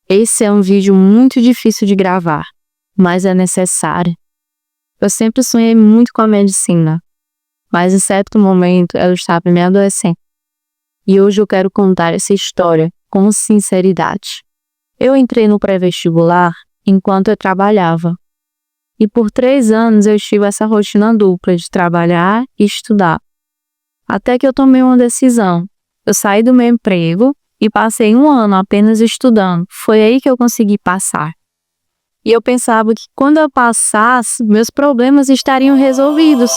Esse é um vídeo muito difícil de gravar, mas é necessário. Eu sempre sonhei muito com a medicina, mas em certo momento ela estava me adoecendo. E hoje eu quero contar essa história com sinceridade. Eu entrei no pré-vestibular enquanto eu trabalhava. E por 3 anos eu tive essa rotina dupla de trabalhar e estudar. Até que eu tomei uma decisão. Eu saí do meu emprego e passei 1 ano apenas estudando. Foi aí que eu consegui passar. E eu pensava que quando eu passasse, meus problemas estariam resolvidos.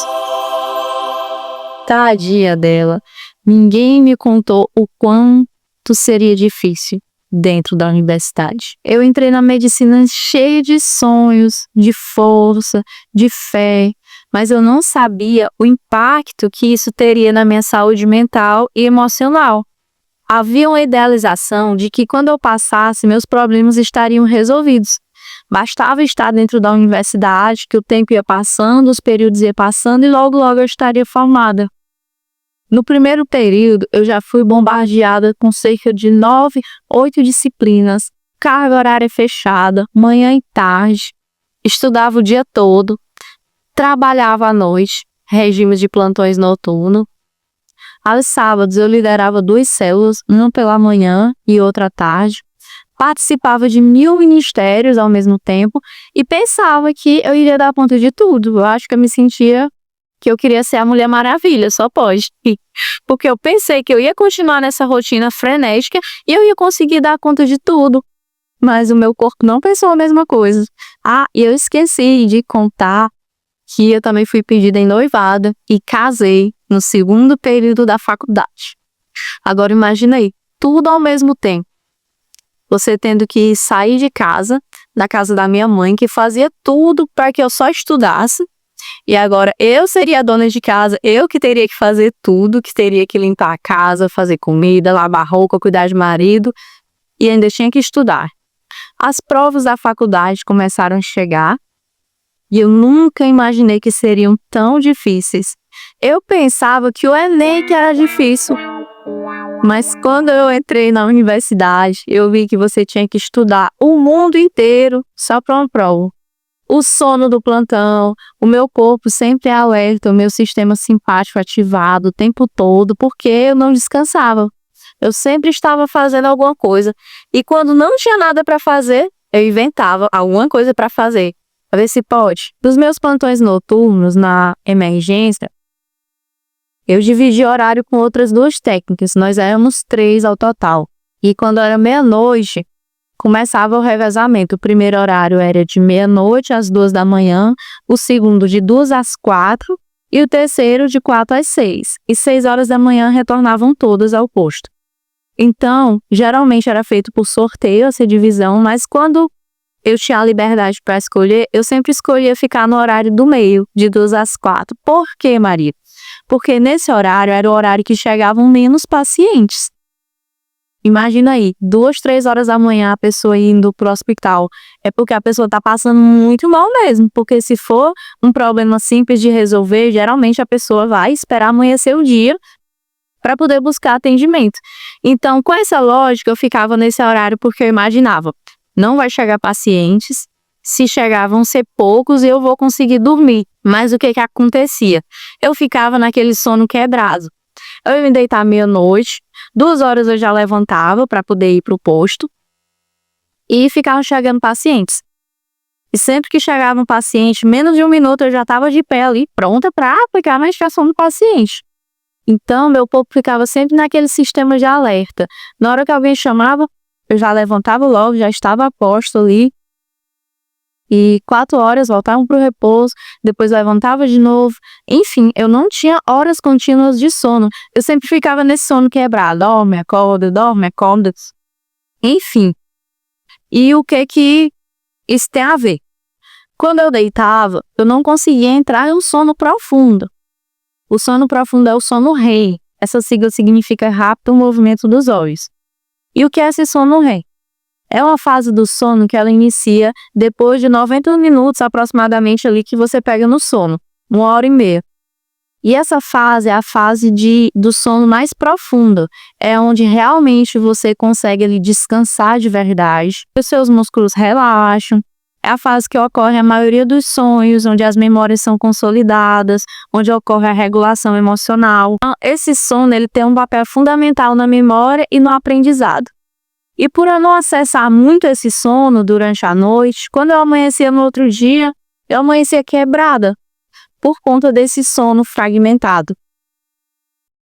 Tadinha dela. Ninguém me contou o quanto seria difícil dentro da universidade. Eu entrei na medicina cheia de sonhos, de força, de fé, mas eu não sabia o impacto que isso teria na minha saúde mental e emocional. Havia uma idealização de que quando eu passasse, meus problemas estariam resolvidos. Bastava estar dentro da universidade, que o tempo ia passando, os períodos iam passando e logo eu estaria formada. No primeiro período, eu já fui bombardeada com cerca de 9, 8 disciplinas, carga horária fechada, manhã e tarde, estudava o dia todo, trabalhava à noite, regime de plantões noturno. Aos sábados, eu liderava 2 células, uma pela manhã e outra à tarde. Participava de 1000 ministérios ao mesmo tempo e pensava que eu iria dar conta de tudo. Eu acho que eu me sentia que eu queria ser a Mulher Maravilha, só pode. Porque eu pensei que eu ia continuar nessa rotina frenética e eu ia conseguir dar conta de tudo. Mas o meu corpo não pensou a mesma coisa. E eu esqueci de contar que eu também fui pedida em noivado e casei no 2º período da faculdade. Agora imagina aí, tudo ao mesmo tempo. Você tendo que sair de casa, da casa da minha mãe, que fazia tudo para que eu só estudasse. E agora eu seria a dona de casa, eu que teria que fazer tudo, que teria que limpar a casa, fazer comida, lavar roupa, cuidar de marido, e ainda tinha que estudar. As provas da faculdade começaram a chegar, e eu nunca imaginei que seriam tão difíceis. Eu pensava que o Enem que era difícil. Mas quando eu entrei na universidade, eu vi que você tinha que estudar o mundo inteiro só para uma prova. O sono do plantão, o meu corpo sempre alerta, o meu sistema simpático ativado o tempo todo, porque eu não descansava. Eu sempre estava fazendo alguma coisa. E quando não tinha nada para fazer, eu inventava alguma coisa para fazer. Para ver se pode. Nos meus plantões noturnos, na emergência, eu dividi horário com outras 2 técnicas. Nós éramos 3 ao total. E quando era meia-noite, começava o revezamento. O primeiro horário era de meia-noite às 2 da manhã, o segundo de 2 às 4 e o terceiro de 4 às 6. E 6 horas da manhã retornavam todas ao posto. Então, geralmente era feito por sorteio essa divisão, mas quando eu tinha a liberdade para escolher, eu sempre escolhia ficar no horário do meio, de 2 às 4. Por quê, Maria? Porque nesse horário era o horário que chegavam menos pacientes. Imagina aí, 2, 3 horas da manhã a pessoa indo para o hospital. É porque a pessoa está passando muito mal mesmo. Porque se for um problema simples de resolver, geralmente a pessoa vai esperar amanhecer o dia para poder buscar atendimento. Então, com essa lógica, eu ficava nesse horário porque eu imaginava, não vai chegar pacientes, se chegar vão ser poucos e eu vou conseguir dormir. Mas o que acontecia? Eu ficava naquele sono quebrado. Eu ia me deitar meia-noite, 2 horas eu já levantava para poder ir para o posto e ficavam chegando pacientes. E sempre que chegava um paciente, menos de 1 minuto eu já estava de pé ali, pronta para aplicar a medicação do paciente. Então, meu corpo ficava sempre naquele sistema de alerta. Na hora que alguém chamava, eu já levantava logo, já estava a posto ali. E 4 horas voltavam para o repouso, depois levantava de novo. Enfim, eu não tinha horas contínuas de sono. Eu sempre ficava nesse sono quebrado. Dorme, acorda, dorme, acorda. Enfim. E o que isso tem a ver? Quando eu deitava, eu não conseguia entrar em um sono profundo. O sono profundo é o sono REM. Essa sigla significa rápido movimento dos olhos. E o que é esse sono REM? É uma fase do sono que ela inicia depois de 90 minutos aproximadamente ali que você pega no sono, 1 hora e meia. E essa fase é a fase do sono mais profundo, é onde realmente você consegue ali descansar de verdade, os seus músculos relaxam. É a fase que ocorre a maioria dos sonhos, onde as memórias são consolidadas, onde ocorre a regulação emocional. Então, esse sono ele tem um papel fundamental na memória e no aprendizado. E por eu não acessar muito esse sono durante a noite, quando eu amanhecia no outro dia, eu amanhecia quebrada, por conta desse sono fragmentado.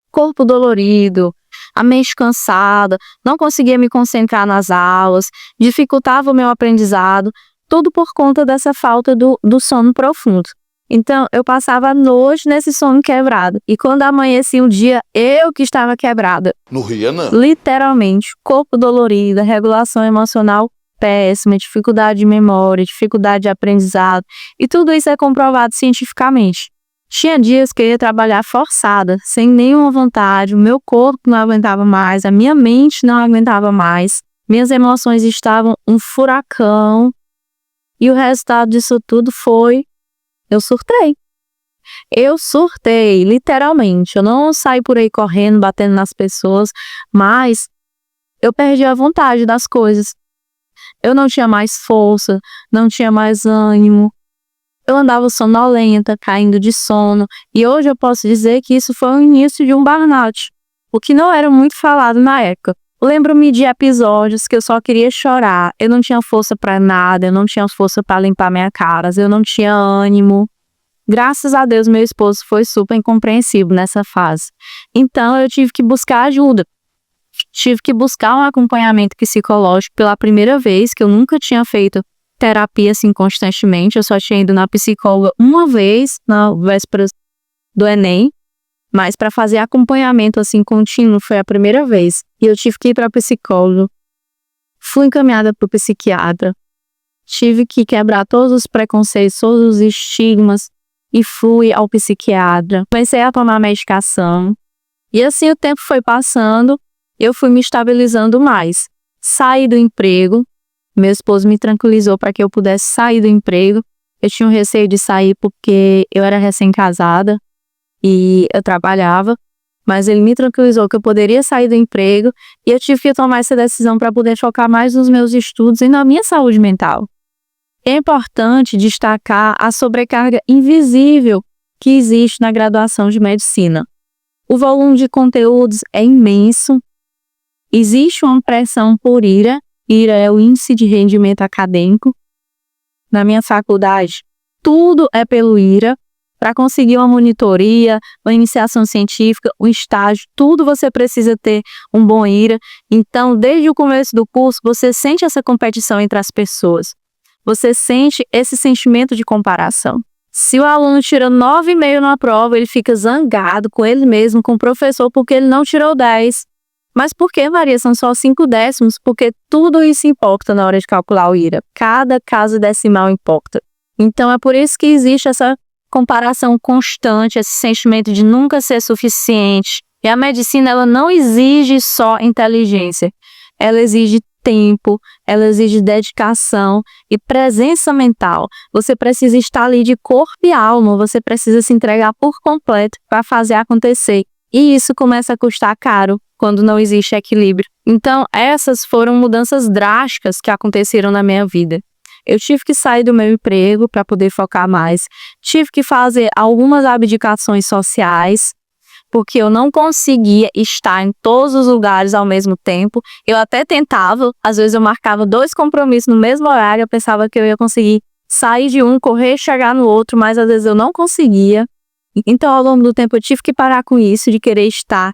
Corpo dolorido, a mente cansada, não conseguia me concentrar nas aulas, dificultava o meu aprendizado, tudo por conta dessa falta do sono profundo. Então, eu passava a noite nesse sono quebrado. E quando amanhecia um dia, eu que estava quebrada. Não ria, não. Literalmente, corpo dolorido, regulação emocional péssima, dificuldade de memória, dificuldade de aprendizado. E tudo isso é comprovado cientificamente. Tinha dias que eu ia trabalhar forçada, sem nenhuma vontade, o meu corpo não aguentava mais, a minha mente não aguentava mais, minhas emoções estavam um furacão. E o resultado disso tudo foi, eu surtei. Eu surtei, literalmente. Eu não saí por aí correndo, batendo nas pessoas, mas eu perdi a vontade das coisas. Eu não tinha mais força, não tinha mais ânimo. Eu andava sonolenta, caindo de sono. E hoje eu posso dizer que isso foi o início de um burnout, o que não era muito falado na época. Lembro-me de episódios que eu só queria chorar, eu não tinha força para nada, eu não tinha força para limpar minha cara, eu não tinha ânimo. Graças a Deus, meu esposo foi super incompreensível nessa fase. Então, eu tive que buscar ajuda. Tive que buscar um acompanhamento psicológico pela primeira vez, que eu nunca tinha feito terapia assim constantemente. Eu só tinha ido na psicóloga uma vez, na véspera do Enem. Mas para fazer acompanhamento assim contínuo foi a primeira vez. E eu tive que ir para psicólogo. Fui encaminhada para o psiquiatra. Tive que quebrar todos os preconceitos, todos os estigmas. E fui ao psiquiatra. Comecei a tomar medicação. E assim o tempo foi passando. Eu fui me estabilizando mais. Saí do emprego. Meu esposo me tranquilizou para que eu pudesse sair do emprego. Eu tinha um receio de sair porque eu era recém-casada. E eu trabalhava, mas ele me tranquilizou que eu poderia sair do emprego e eu tive que tomar essa decisão para poder focar mais nos meus estudos e na minha saúde mental. É importante destacar a sobrecarga invisível que existe na graduação de medicina. O volume de conteúdos é imenso, existe uma pressão por IRA é o Índice de Rendimento Acadêmico. Na minha faculdade, tudo é pelo IRA. Para conseguir uma monitoria, uma iniciação científica, um estágio, tudo você precisa ter um bom IRA. Então, desde o começo do curso, você sente essa competição entre as pessoas. Você sente esse sentimento de comparação. Se o aluno tira 9,5 na prova, ele fica zangado com ele mesmo, com o professor, porque ele não tirou 10. Mas por que, Maria? São só 5 décimos? Porque tudo isso importa na hora de calcular o IRA. Cada casa decimal importa. Então, é por isso que existe essa comparação constante, esse sentimento de nunca ser suficiente. E a medicina, ela não exige só inteligência. Ela exige tempo, ela exige dedicação e presença mental. Você precisa estar ali de corpo e alma, você precisa se entregar por completo para fazer acontecer. E isso começa a custar caro quando não existe equilíbrio. Então, essas foram mudanças drásticas que aconteceram na minha vida. Eu tive que sair do meu emprego para poder focar mais. Tive que fazer algumas abdicações sociais, porque eu não conseguia estar em todos os lugares ao mesmo tempo. Eu até tentava, às vezes eu marcava 2 compromissos no mesmo horário, eu pensava que eu ia conseguir sair de um, correr e chegar no outro, mas às vezes eu não conseguia. Então, ao longo do tempo, eu tive que parar com isso, de querer estar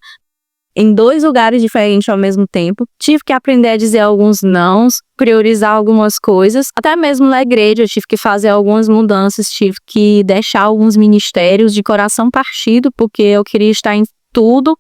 em 2 lugares diferentes ao mesmo tempo. Tive que aprender a dizer alguns nãos, priorizar algumas coisas. Até mesmo na igreja eu tive que fazer algumas mudanças, tive que deixar alguns ministérios de coração partido, porque eu queria estar em tudo,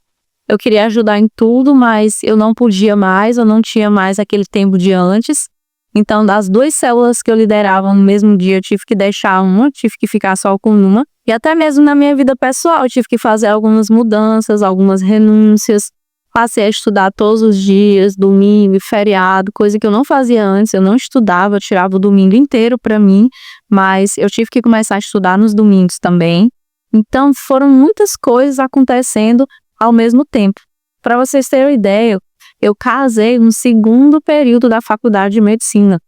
eu queria ajudar em tudo, mas eu não podia mais, eu não tinha mais aquele tempo de antes. Então, das 2 células que eu liderava no mesmo dia, eu tive que deixar uma, tive que ficar só com uma. E até mesmo na minha vida pessoal, eu tive que fazer algumas mudanças, algumas renúncias. Passei a estudar todos os dias, domingo e feriado, coisa que eu não fazia antes. Eu não estudava, eu tirava o domingo inteiro para mim, mas eu tive que começar a estudar nos domingos também. Então, foram muitas coisas acontecendo ao mesmo tempo. Para vocês terem uma ideia, eu casei no segundo período da faculdade de medicina.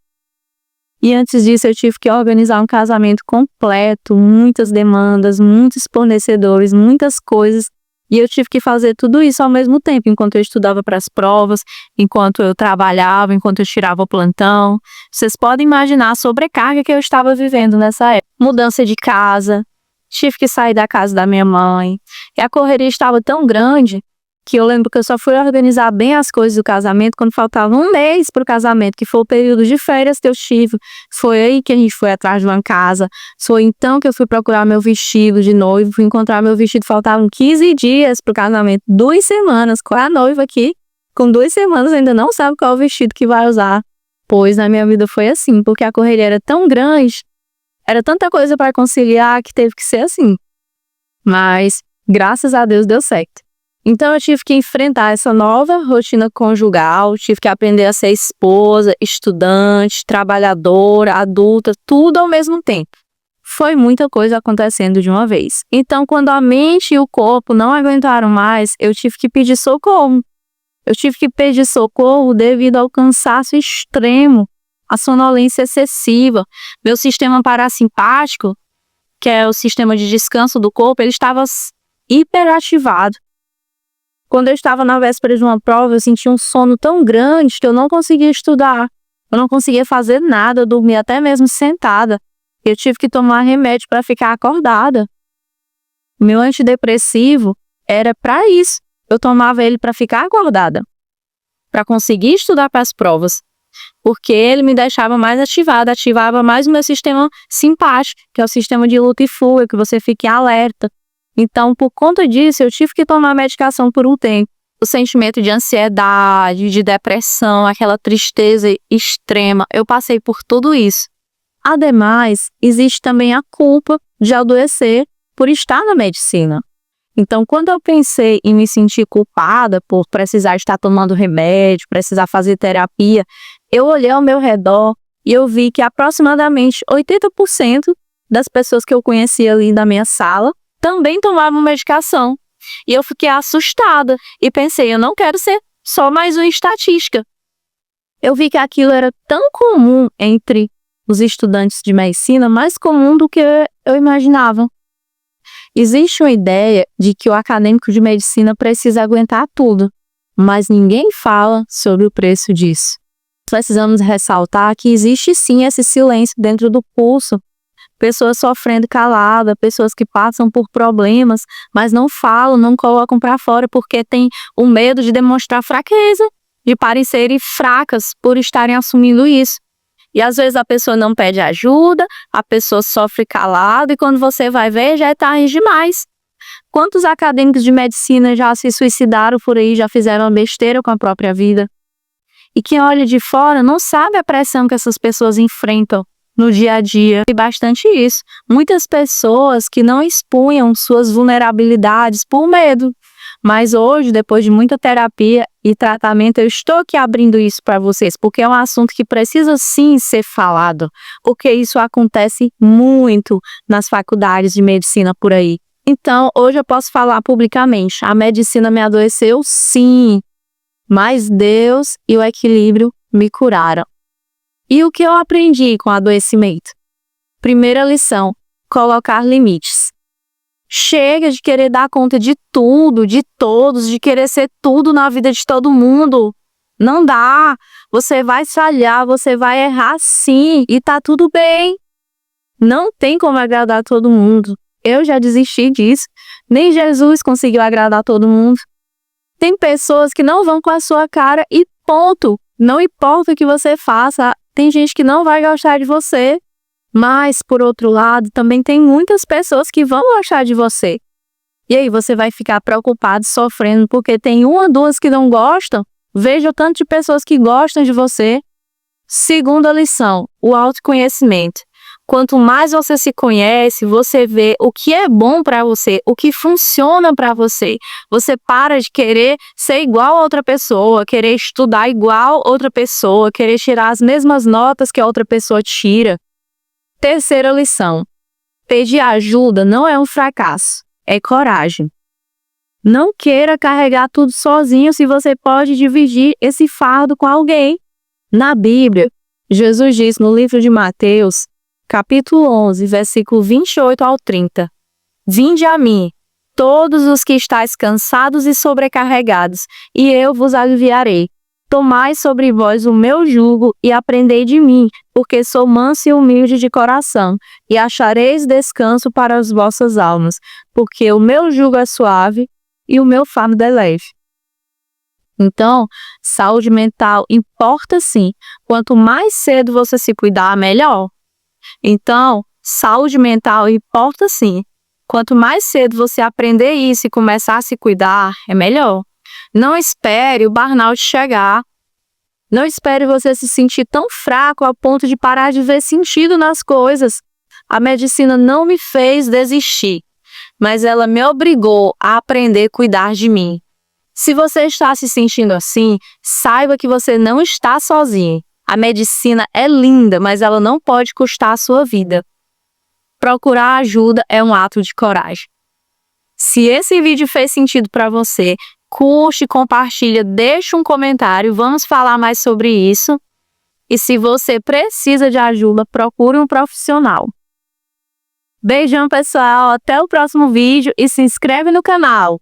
E antes disso, eu tive que organizar um casamento completo, muitas demandas, muitos fornecedores, muitas coisas. E eu tive que fazer tudo isso ao mesmo tempo, enquanto eu estudava para as provas, enquanto eu trabalhava, enquanto eu tirava o plantão. Vocês podem imaginar a sobrecarga que eu estava vivendo nessa época. Mudança de casa, tive que sair da casa da minha mãe. E a correria estava tão grande que eu lembro que eu só fui organizar bem as coisas do casamento quando faltava um mês para o casamento, que foi o período de férias que eu tive. Foi aí que a gente foi atrás de uma casa. Foi então que eu fui procurar meu vestido de noivo, fui encontrar meu vestido. Faltavam 15 dias para o casamento, 2 semanas. Qual é a noiva aqui? Com 2 semanas ainda não sabe qual é o vestido que vai usar. Pois na minha vida foi assim, porque a correria era tão grande, era tanta coisa para conciliar que teve que ser assim. Mas, graças a Deus, deu certo. Então eu tive que enfrentar essa nova rotina conjugal, tive que aprender a ser esposa, estudante, trabalhadora, adulta, tudo ao mesmo tempo. Foi muita coisa acontecendo de uma vez. Então, quando a mente e o corpo não aguentaram mais, eu tive que pedir socorro. Eu tive que pedir socorro devido ao cansaço extremo, à sonolência excessiva. Meu sistema parasimpático, que é o sistema de descanso do corpo, ele estava hiperativado. Quando eu estava na véspera de uma prova, eu sentia um sono tão grande que eu não conseguia estudar. Eu não conseguia fazer nada, eu dormia até mesmo sentada. Eu tive que tomar remédio para ficar acordada. Meu antidepressivo era para isso. Eu tomava ele para ficar acordada, para conseguir estudar para as provas. Porque ele me deixava mais ativada, ativava mais o meu sistema simpático, que é o sistema de luta e fuga, que você fique alerta. Então, por conta disso, eu tive que tomar medicação por um tempo. O sentimento de ansiedade, de depressão, aquela tristeza extrema, eu passei por tudo isso. Ademais, existe também a culpa de adoecer por estar na medicina. Então, quando eu pensei em me sentir culpada por precisar estar tomando remédio, precisar fazer terapia, eu olhei ao meu redor e eu vi que aproximadamente 80% das pessoas que eu conhecia ali da minha sala também tomavam medicação. E eu fiquei assustada e pensei, eu não quero ser só mais uma estatística. Eu vi que aquilo era tão comum entre os estudantes de medicina, mais comum do que eu imaginava. Existe uma ideia de que o acadêmico de medicina precisa aguentar tudo, mas ninguém fala sobre o preço disso. Precisamos ressaltar que existe sim esse silêncio dentro do curso. Pessoas sofrendo calada, pessoas que passam por problemas, mas não falam, não colocam para fora porque tem o medo de demonstrar fraqueza, de parecerem fracas por estarem assumindo isso. E às vezes a pessoa não pede ajuda, a pessoa sofre calado e quando você vai ver já é tarde demais. Quantos acadêmicos de medicina já se suicidaram por aí, já fizeram uma besteira com a própria vida? E quem olha de fora não sabe a pressão que essas pessoas enfrentam no dia a dia. E bastante isso. Muitas pessoas que não expunham suas vulnerabilidades por medo. Mas hoje, depois de muita terapia e tratamento, eu estou aqui abrindo isso para vocês, porque é um assunto que precisa sim ser falado, porque isso acontece muito nas faculdades de medicina por aí. Então, hoje eu posso falar publicamente, a medicina me adoeceu sim, mas Deus e o equilíbrio me curaram. E o que eu aprendi com o adoecimento? Primeira lição, colocar limites. Chega de querer dar conta de tudo, de todos, de querer ser tudo na vida de todo mundo. Não dá. Você vai falhar, você vai errar sim, e tá tudo bem. Não tem como agradar todo mundo. Eu já desisti disso. Nem Jesus conseguiu agradar todo mundo. Tem pessoas que não vão com a sua cara e ponto. Não importa o que você faça, tem gente que não vai gostar de você. Mas, por outro lado, também tem muitas pessoas que vão gostar de você. E aí você vai ficar preocupado, sofrendo, porque tem uma, duas que não gostam. Veja o tanto de pessoas que gostam de você. Segunda lição, o autoconhecimento. Quanto mais você se conhece, você vê o que é bom para você, o que funciona para você. Você para de querer ser igual a outra pessoa, querer estudar igual a outra pessoa, querer tirar as mesmas notas que a outra pessoa tira. Terceira lição, Pedir ajuda não é um fracasso, é coragem. Não queira carregar tudo sozinho se você pode dividir esse fardo com alguém. Na Bíblia, Jesus diz no livro de Mateus, capítulo 11, versículo 28 ao 30. Vinde a mim, todos os que estáis cansados e sobrecarregados, e eu vos aliviarei. Tomai sobre vós o meu jugo e aprendei de mim, porque sou manso e humilde de coração, e achareis descanso para as vossas almas, porque o meu jugo é suave e o meu fardo é leve. Então, saúde mental importa sim. Quanto mais cedo você se cuidar, melhor. Então, saúde mental importa sim. Quanto mais cedo você aprender isso e começar a se cuidar, é melhor. Não espere o burnout chegar. Não espere você se sentir tão fraco a ponto de parar de ver sentido nas coisas. A medicina não me fez desistir, mas ela me obrigou a aprender a cuidar de mim. Se você está se sentindo assim, saiba que você não está sozinho. A medicina é linda, mas ela não pode custar a sua vida. Procurar ajuda é um ato de coragem. Se esse vídeo fez sentido para você, curte, compartilha, deixa um comentário, vamos falar mais sobre isso. E se você precisa de ajuda, procure um profissional. Beijão, pessoal, até o próximo vídeo e se inscreve no canal.